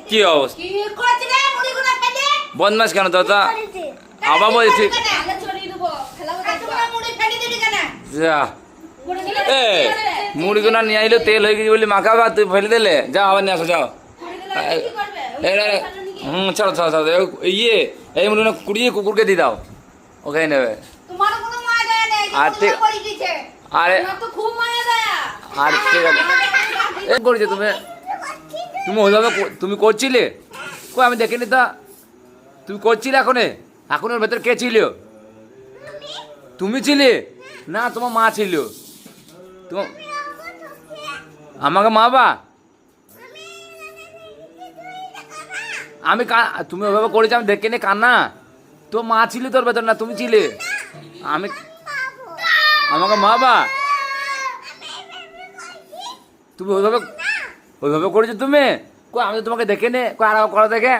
কি অবস্থা বদমাস কেন দাদা আবার বলছি মুড়িগুনা নিয়ে আইলো তেল হয়ে গেছে বলি মাখাবা তুই ফেলে দিলে যাও আবার নিয়ে আসো যাও চলো চলো চলো ইয়ে এই মুড়িগুনা কুড়িয়ে কুকুরকে দিয়ে দাও ওখানে নেবে আর ঠিক আরে আর ঠিক আছে এই করেছে তুমি তুমি ওইভাবে তুমি করছিলে কই আমি দেখিনি তা তুমি করছিলে এখন ওর ভেতর কে ছিল তুমি ছিলে না তোমার মা ছিল তোমার আমাকে মা বা আমি তুমি ওইভাবে করেছি আমি দেখিনি কান্না তো মা ছিল তোর ভেতর না তুমি ছিলে আমি আমাকে মা বা তুমি ওইভাবে করেছো তুমি কই আমি তো তোমাকে দেখে নে কই আর করা দেখে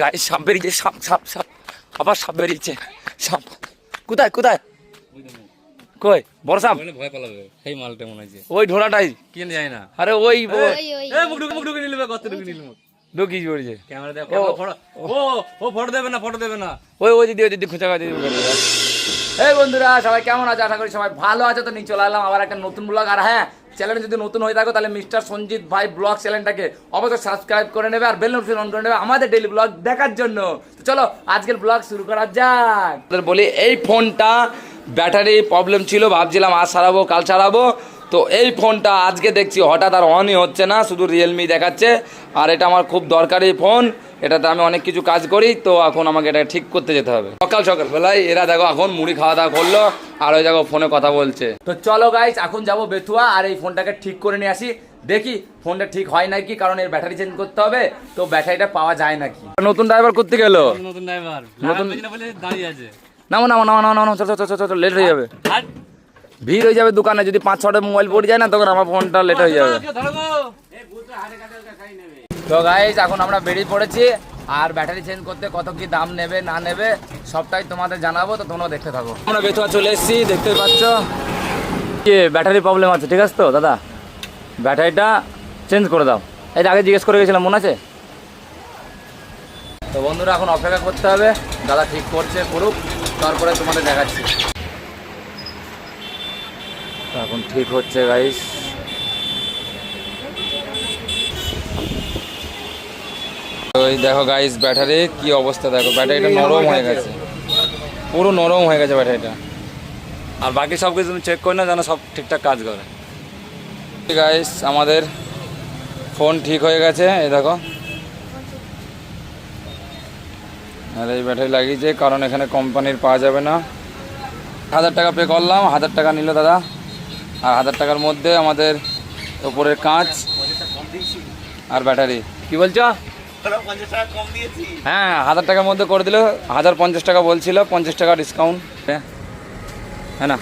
গায়ে সাপ বেরিয়েছে সাপ সাপ সাপ আবার সাপ বেরিয়েছে সাপ কোথায় কোথায় কই বড় সাপ ভয় পালাবে সেই মালটা মনে হচ্ছে ওই ঢোলাটাই কি যায় না আরে ওই মুখ ঢুকে নিলবে কত ঢুকে নিল ঢুকি পড়েছে ক্যামেরা দেখো ও ফটো দেবে না ওই দিদি খুঁজা দিদি এই বন্ধুরা সবাই কেমন আছে আশা করি সবাই ভালো আছে তো নিয়ে চলে এলাম আবার একটা নতুন ব্লগ আর হ্যাঁ চ্যানেল যদি নতুন হয়ে থাকো তাহলে মিস্টার সঞ্জিত ভাই ব্লগ চ্যানেলটাকে অবশ্যই সাবস্ক্রাইব করে নেবে আর বেল নোটিফিকেশন অন করে নেবে আমাদের ডেইলি ব্লগ দেখার জন্য তো চলো আজকের ব্লগ শুরু করা যাক বলি এই ফোনটা ব্যাটারি প্রবলেম ছিল ভাবছিলাম আজ সারাবো কাল সারাবো তো এই ফোনটা আজকে দেখছি হঠাৎ আর অনই হচ্ছে না শুধু রিয়েলমি দেখাচ্ছে আর এটা আমার খুব দরকারি ফোন এটাতে আমি অনেক কিছু কাজ করি তো এখন আমাকে এটা ঠিক করতে যেতে হবে সকাল বেলায় এরা দেখো এখন মুড়ি খাওয়া দাওয়া করলো আর ওই দেখো ফোনে কথা বলছে তো চলো গাইস এখন যাবো বেথুয়া আর এই ফোনটাকে ঠিক করে নিয়ে আসি দেখি ফোনটা ঠিক হয় নাকি কারণ এর ব্যাটারি চেঞ্জ করতে হবে তো ব্যাটারিটা পাওয়া যায় নাকি নতুন ড্রাইভার করতে গেল নতুন ড্রাইভার দাঁড়িয়ে আছে নামো চল লেট হয়ে যাবে ভিড় হয়ে যাবে দোকানে যদি 5-6টা মোবাইল পড়ে যায় না তখন আমার ফোনটা লেট হয়ে যাবে তো গাইস এখন আমরা বেরিয়ে পড়েছি আর ব্যাটারি চেঞ্জ করতে কত কি দাম নেবে না নেবে সবটাই তোমাদের জানাবো তো তোমরা দেখতে থাকো আমরা বেথুয়া চলে এসেছি দেখতে পাচ্ছ কি ব্যাটারি প্রবলেম আছে ঠিক আছে তো দাদা ব্যাটারিটা চেঞ্জ করে দাও এই আগে জিজ্ঞেস করে গেছিলাম মনে আছে তো বন্ধুরা এখন অপেক্ষা করতে হবে দাদা ঠিক করছে করুক তারপরে তোমাদের দেখাচ্ছি এখন ঠিক হচ্ছে গাইস ওই দেখো গাইস ব্যাটারি কি অবস্থা দেখো ব্যাটারিটা নরম হয়ে গেছে পুরো নরম হয়ে গেছে ব্যাটারিটা আর বাকি সব কিছু তুমি চেক করে না যেন সব ঠিকঠাক কাজ করে গাইস আমাদের ফোন ঠিক হয়ে গেছে এই দেখো আর এই ব্যাটারি লাগিয়েছে কারণ এখানে কোম্পানির পাওয়া যাবে না 1000 টাকা পে করলাম 1000 টাকা নিল দাদা আর 1000 টাকার মধ্যে আমাদের উপরের কাঁচ আর ব্যাটারি কি বলছো হ্যাঁ 1000 টাকার মধ্যে করে দিল 1050 টাকা বলছিল 50 টাকা ডিসকাউন্ট হ্যাঁ না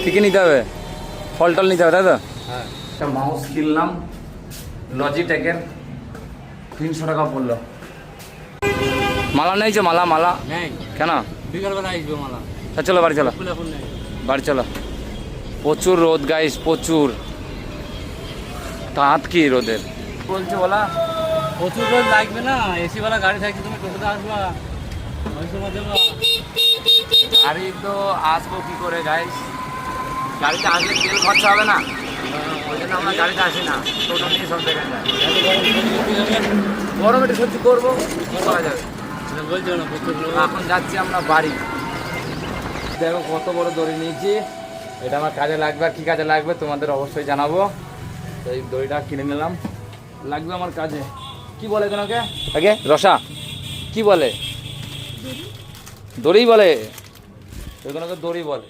ঠিকই নিতে হবে ফলটল নিতে হবে তাই তো হ্যাঁ একটা মাউস কিনলাম লজিটেকের 300 টাকা পড়লো মালা নেইছো মালা কেন বিকালবেলা আসবে মালা চলো বাড়ি চলো প্রচুর রোদ গাইস প্রচুর তাঁত কি রোদের বলছে বলা প্রচুর রোদ লাগবে না এসি ওয়ালা গাড়ি থাকছে তুমি টোটোতে আসবা ওই সময় দেবো গাড়ি তো আসবো কি করে গাইস গাড়িতে আসলে তেল খরচা হবে না ওই জন্য আমরা গাড়িতে আসি না টোটো নিয়ে সব জায়গায় যাই গরম একটু সহ্য করবো কি করা যাবে বলছো না প্রচুর এখন যাচ্ছি আমরা বাড়ি দেখো কত বড় দড়ি নিয়েছি এটা আমার কাজে লাগবে আর কি কাজে লাগবে তোমাদের অবশ্যই জানাবো তো এই দড়িটা কিনে নিলাম লাগবে আমার কাজে কি বলে তোমাকে আগে রসা কি বলে দড়ি বলে ওইগুলোকে দড়ি বলে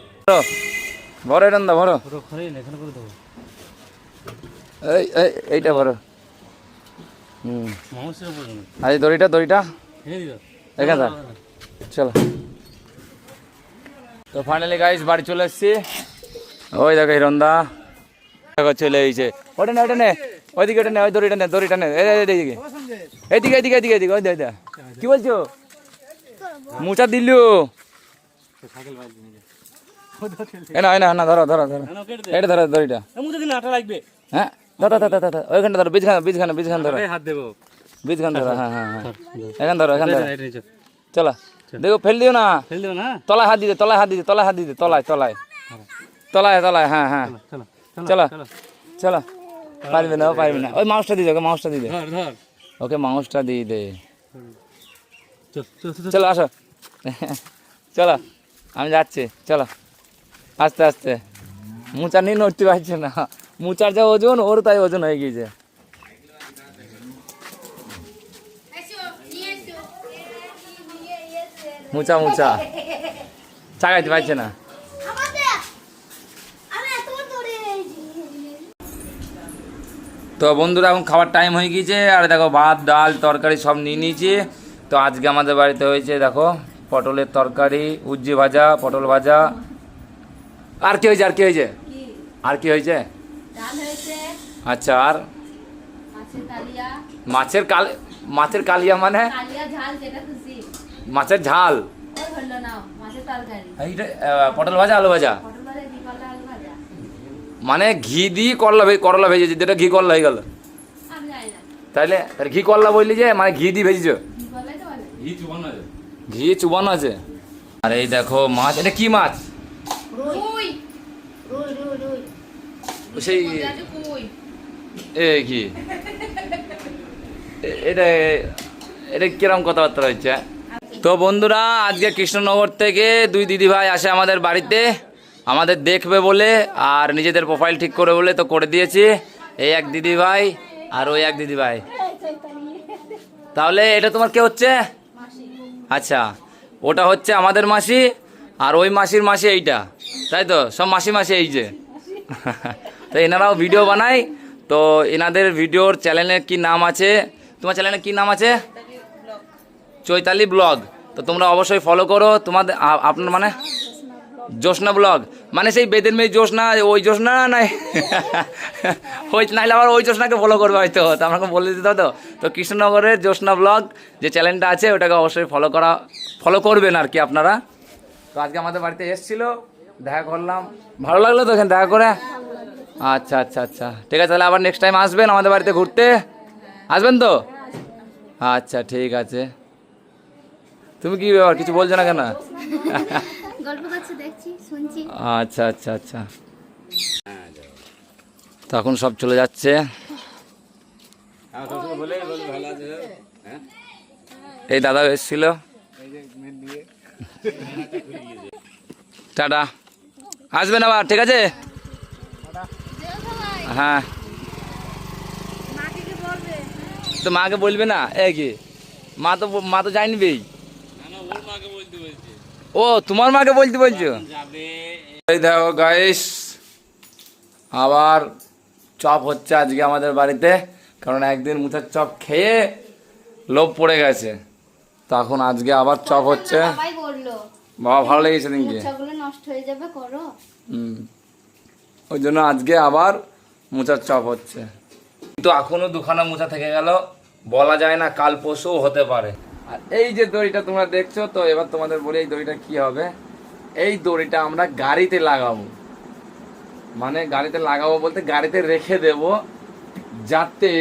ভরো এটা দা ভরো এইটা ভরো আর এই দড়িটা এখানে চলো তো ফাইনালি গাইস বাড়ি চলে এসেছি ওই দেখো হিরন্দা দেখো চলে এসেছে ওটা নে ওইদিকে ওটা নে ওই দড়িটা নে এইদিকে ওই দেখ কি বলছো মুচা দিল সাইকেল বাইরে নিয়ে যা না ধরো ধরো ধরো না কেটে দে এটা ধরো দড়িটা মুখে দিন আটা লাগবে হ্যাঁ দাদা দাদা দাদা ওইখানটা ধরো বীজখান ধরো হাত দেবো বীজখান ধরো হ্যাঁ এখান ধরো রাইট নিচে চলো দেখো ফেল দিও না ফেল দেবো না তলায় হাত দিতে তলায় হ্যাঁ চলো চলো চলো পারবে না ওই মাউসটা দিয়ে দে ওকে মাউসটা দিয়ে দে ধর ধর ওকে মাউসটা দিয়ে দে চল চল চল চলো আসো চলো আমি যাচ্ছি চলো আস্তে আস্তে মুচার নিয়ে নড়তে পারছে না মুচার যা ওজন ওর তাই ওজন হয়ে গিয়েছে মুচা চাগাইতে পারছে না তো বন্ধুরা এখন খাবার টাইম হয়ে গিয়েছে আর দেখো ভাত ডাল তরকারি সব নিয়ে নিয়েছি তো আজকে আমাদের বাড়িতে হয়েছে দেখো পটলের তরকারি উজ্জি ভাজা পটল ভাজা আর কি হয়েছে আর কি হয়েছে আচ্ছা আর মাছের কালিয়া মানে মাছের ঝাল এইটা পটল ভাজা আলু ভাজা মানে ঘি দিয়ে করলা ভেজেছি যেটা ঘি করলা হয়ে গেল তাইলে ঘি করলা বললি যে মানে ঘি দিয়ে ভেজেছ ঘি চুবানো আছে আর এই দেখো মাছ এটা কি মাছ সেই কি এটা এটা কিরম কথাবার্তা হচ্ছে তো বন্ধুরা আজকে কৃষ্ণনগর থেকে দুই দিদিভাই আসে আমাদের বাড়িতে আমাদের দেখবে বলে আর নিজেদের প্রোফাইল ঠিক করে বলে তো করে দিয়েছি এই এক দিদিভাই আর ওই এক দিদিভাই তাহলে এটা তোমার কে হচ্ছে আচ্ছা ওটা হচ্ছে আমাদের মাসি আর ওই মাসির মাসি এইটা তাই তো সব মাসি এই যে তো এনারাও ভিডিও বানায় তো এনাদের ভিডিওর চ্যানেলের কি নাম আছে তোমার চ্যানেলের কি নাম আছে চৈতালি ব্লগ তো তোমরা অবশ্যই ফলো করো তোমাদের আপনার মানে জোসনা ব্লগ মানে সেই বেদের মেয়ে জোসনা ওই জোসনা নাই ওই নাহলে আবার ওই জোসনাকে ফলো করবে হয়তো তো আমাকে বলে দিতে হতো তো কৃষ্ণনগরের জোসনা ব্লগ যে চ্যানেলটা আছে ওটাকে অবশ্যই ফলো করবেন আর কি আপনারা তো আজকে আমাদের বাড়িতে এসেছিল দেখা করলাম ভালো লাগলো তো এখানে দেখা করে আচ্ছা ঠিক আছে তাহলে আবার নেক্সট টাইম আসবেন আমাদের বাড়িতে ঘুরতে আসবেন তো আচ্ছা ঠিক আছে তুমি কি ব্যাপার কিছু বলছো না কেন আচ্ছা তখন সব চলে যাচ্ছে এই দাদা এসেছিল টাটা আসবেন আবার ঠিক আছে হ্যাঁ তো মাকে বলবে না কি মা তো জানবেই ও তোমার মাকে বলছো এই দেখো গাইস আবার চপ হচ্ছে আজকে আমাদের বাড়িতে কারণ একদিন মুথার চপ খেয়ে লোভ পড়ে গেছে তখন আজকে আবার চপ হচ্ছে বাবা ভালো লেগেছে দিনকে নষ্ট হয়ে যাবে করো ওই জন্য আজকে আবার মুচার চপ হচ্ছে কিন্তু এখনো দুখানা মুচা থেকে গেল বলা যায় না কাল পরশু হতে পারে আর এই যে দড়িটা তোমরা দেখছো তো এবার তোমাদের বলি এই দড়িটা কি হবে এই দড়িটা আমরা গাড়িতে লাগাবো মানে গাড়িতে লাগাবো বলতে গাড়িতে রেখে দেব যাতে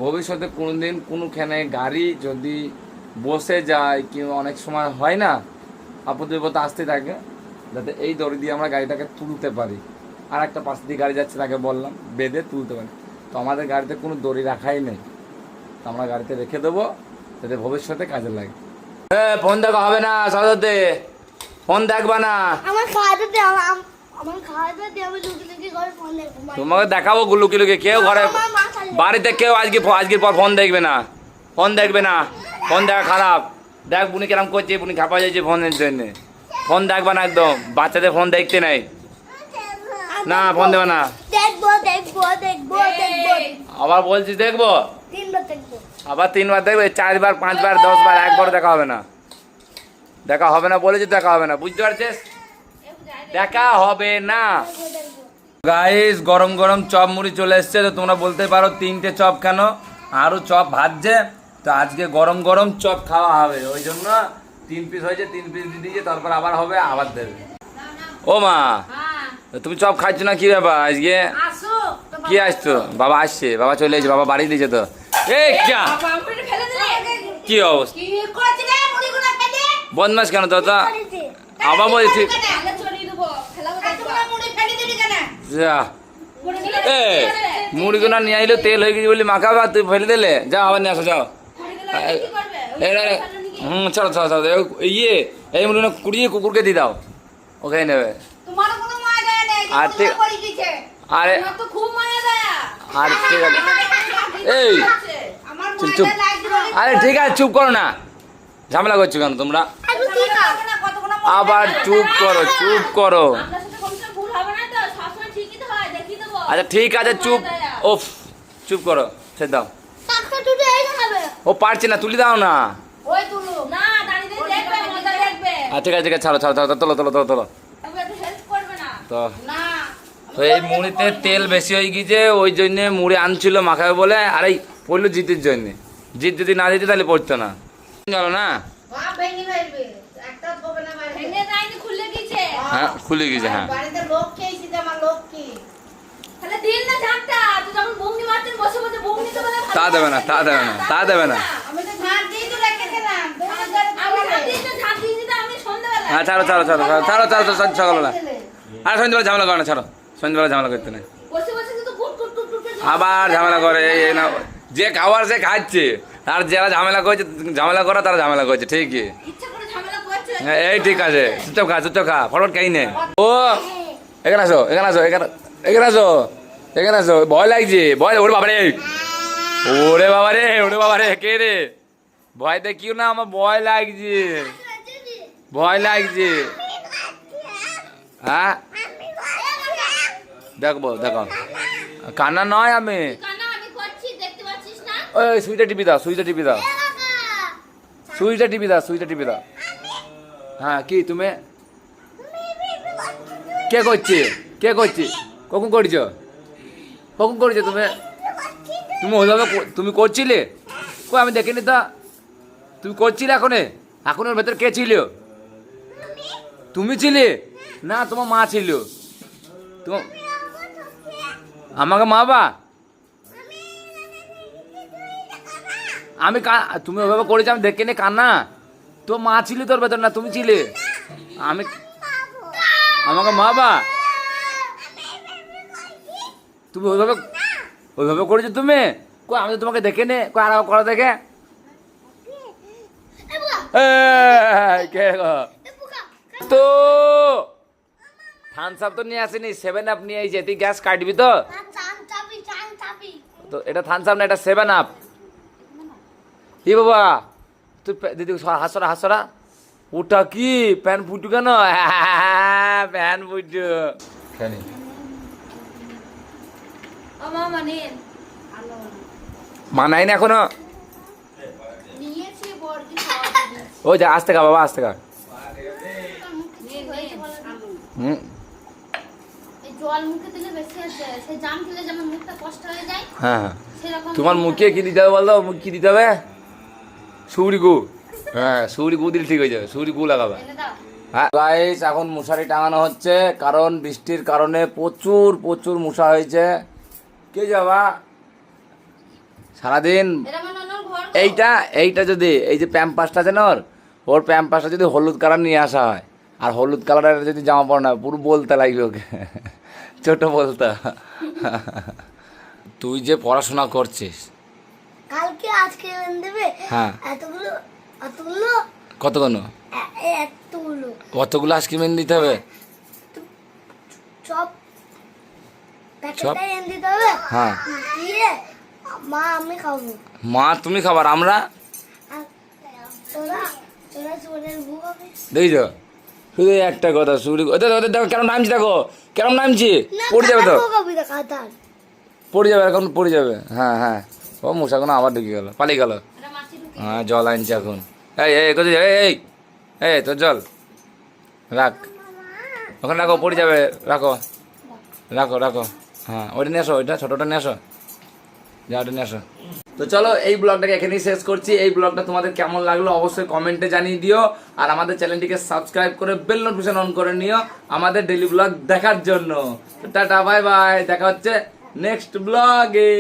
ভবিষ্যতে কোনোদিন কোনোখানে গাড়ি যদি বসে যায় কিংবা অনেক সময় হয় না আপদ বিপদ আসতে থাকে যাতে এই দড়ি দিয়ে আমরা গাড়িটাকে তুলতে পারি আর একটা পাশ দিয়ে গাড়ি যাচ্ছে তাকে বললাম বেঁধে তুলতে পারি তো আমাদের গাড়িতে কোনো দড়ি রাখাই নেই তো আমরা গাড়িতে রেখে দেবো যাতে ভবিষ্যতে কাজে লাগে ফোন দেখা হবে না সদতে ফোন দেখবা না তোমাকে দেখাবো লুকিয়ে কেউ ঘরে বাড়িতে কেউ আজকের পর ফোন দেখবে না ফোন দেখা খারাপ দেখ বুনি কিরম করছে বুনি খাপা যাচ্ছে ফোনের জন্য ফোন দেখবা না একদম বাচ্চাদের ফোন দেখতে নেই না ফোন দেবে না আবার বলছিস দেখবো আবার 3 বার দেখবে 4 বার 5 বার 10 বার একবার দেখা হবে না বলেছি দেখা হবে না বুঝতে পারছিস দেখা হবে না গাইস গরম গরম চপ মুড়ি চলে এসছে তো তোমরা বলতে পারো 3টে চপ কেন আরো চপ ভাজছে তো আজকে গরম গরম চপ খাওয়া হবে ওই জন্য 3 পিস হয়েছে, 3 পিস দিয়ে দিয়েছে, তারপর আবার হবে, আবার দেবে। ও মা, তুমি চপ খাচ্ছ না, কি ব্যাপার আজকে? কি আসছো? বাবা আসছে, বাবা চলে এসেছে, বাবা বাড়ি দিয়েছে তো। এই ক্যা কি অবস্থা, বদমাস কেন দাদা? আবার বলছি যা, এ মুড়িগুনা নিয়ে আইলো, তেল হয়ে গেছে বলি মাখাবা, তুই ফেলে দিলে, যাও আবার নিয়ে আসো, যাও। চলো চলো চলো, ইয়ে এই মুড়িগুনা কুড়িয়ে কুকুরকে দিয়ে দাও, ওখানে নেবে। আর ঠিক, আরে আর ঠিক আছে, এই চুপ, আরে ঠিক আছে চুপ করো না, ঝামেলা করছো কেন তোমরা? আবার চুপ করো, চুপ করো। আচ্ছা ঠিক আছে চুপ, ওফ চুপ করো, সে দাও। ও পারছে না, তুলি দাও না। আচ্ছা ঠিক আছে ঠিক আছে, ছাড়ো ছাড়ো ছাড়ো, তোলো তোলো তোলো তোলো। তো এই মুড়িতে তেল বেশি হয়ে গিয়েছে, ওই জন্য মুড়ি আনছিল মাখাবে বলে, আর এই পড়লো জিতের জন্য। জিত যদি না দিতে তাহলে পড়তো না, গেল না। হ্যাঁ খুলে গেছে, হ্যাঁ তা দেবে না, তা দেবে না, তা দেবে না। হ্যাঁ ছাড়ো ছাড়ো ছাড়ো ছাড়ো ছাড়ো ছাড়ো, সকালবেলা আর সন্ধ্যেবেলা ঝামেলা করে না, ছাড়ো, সন্ধ্যেবেলা ঝামেলা করতে নেই, আবার ঝামেলা করে। এই না, যে খাবার সে খাচ্ছে, আর যারা ঝামেলা করছে, ঝামেলা করা তারা ঝামেলা করছে, ঠিকই। এই ঠিক আছে, চুপচাপ খা, চুপচাপ খা, ফটফট খাই নে। ও এখানে আসো, এখানে আসো, এখানে এখানে আসো, এখানে আসো, ভয় লাগছে, ভয়, ওরে বাবারে, ওরে বাবারে, ওরে বাবারে, কে রে? ভয় দেখিও না, আমার ভয় লাগছে, ভয় লাগছে। হ্যাঁ দেখবো, দেখো কান্না নয়, আমি ওই সুইটা টিপি দাও, সুইটা টিপি দাও, সুইটা টিপি দাও, সুইটা টিপি দাও। হ্যাঁ কি তুমি কে করছে, কে করছে, কখন করছ, কখন করছো তুমি? তুমি ওইভাবে তুমি করছিলে? কই আমি দেখিনি তো, তুমি করছিলে এখনে? এখন ওর ভেতর কে ছিল? তুমি ছিলে না তোমার মা ছিল? তোমার আমাকে মা বা আমি তুমি ওইভাবে করেছো, আমি দেখিনি কান্না। তো মা ছিল তোর ভেতর, না তুমি ছিলে? আমি আমাকে মা বা তুমি ওইভাবে, ওইভাবে করেছো তুমি? কই আমি তো তোমাকে দেখে নে, কই আর করো দেখে। কে গো? তো থামস আপ তো নিয়ে আসেনি, 7 আপ নিয়ে আইছে, তুই গ্যাস কাটবি তো? তো এটা থামস আপ না, এটা 7 আপ। ই বাবা তুই দিদি হাসরা হাসরা, ওটা কি প্যান ফুটু কেন? প্যান ফুটু কেন? মানাই না এখনো? ওই যা, আসতে খা বাবা, আসতে খা। হ্যাঁ তোমার মুখে কি দিতে হবে বলতো, মুখ কি দিতে হবে? সুরি গু, হ্যাঁ সুরি গু দিলে ঠিক হয়ে যাবে, সুরি গু লাগাবে। হ্যাঁ গাইস, এখন মশারি টাঙানো হচ্ছে, কারণ বৃষ্টির কারণে প্রচুর প্রচুর মশা হয়েছে। কে যাবা সারাদিন এইটা এইটা যদি এই যে প্যাম্পাসটা আছে না, ওর প্যাম্পাসটা যদি হলুদ কালার নিয়ে আসা হয়, আর হলুদ কালারের যদি জামা পড়া না, পুরো বলতে লাগবে ওকে, ছোট বলতে। তুই যে পড়াশোনা করছিস, কালকে আজকে দেবে, হ্যাঁ এতগুলো এতগুলো কতগুলো, এতগুলো কতগুলো আইসক্রিম এনে দিতে হবে? Chop chop? প্যাকেটটা এনে দিতে হবে, হ্যাঁ দিয়ে মা আমি খাবো, মা তুমি খাবার, আমরা আর তোরা তোরা চোরের ভুগ হবে। দেখি তো, শুধু একটা কথা, শুরু ওদের দেখো কেরম নামছি, দেখো কেরম নামছি, পড়ে যাবে তো, পড়ে যাবে, এখন পড়ে যাবে। হ্যাঁ হ্যাঁ, ও মশাগুলো আবার ঢুকে গেল, পালিয়ে গেল। হ্যাঁ জল আনছে এখন, এই এই কোথায়, এই এই তোর জল রাখ, ওখানে রাখো, পড়ে যাবে, রাখো রাখো রাখো। হ্যাঁ ওইটা নিয়ে আসো, ওইটা ছোটোটা নিয়ে আসো, যা ওটা নিয়ে আসো। তো চলো এই ব্লগটাকে এখানেই শেষ করছি। এই ব্লগটা তোমাদের কেমন লাগলো অবশ্যই কমেন্টে জানিয়ে দিও, আর আমাদের চ্যানেলটিকে সাবস্ক্রাইব করে বেল নোটিফিকেশন অন করে নিও আমাদের ডেইলি ব্লগ দেখার জন্য। টাটা বাই বাই, দেখা হচ্ছে নেক্সট ব্লগে।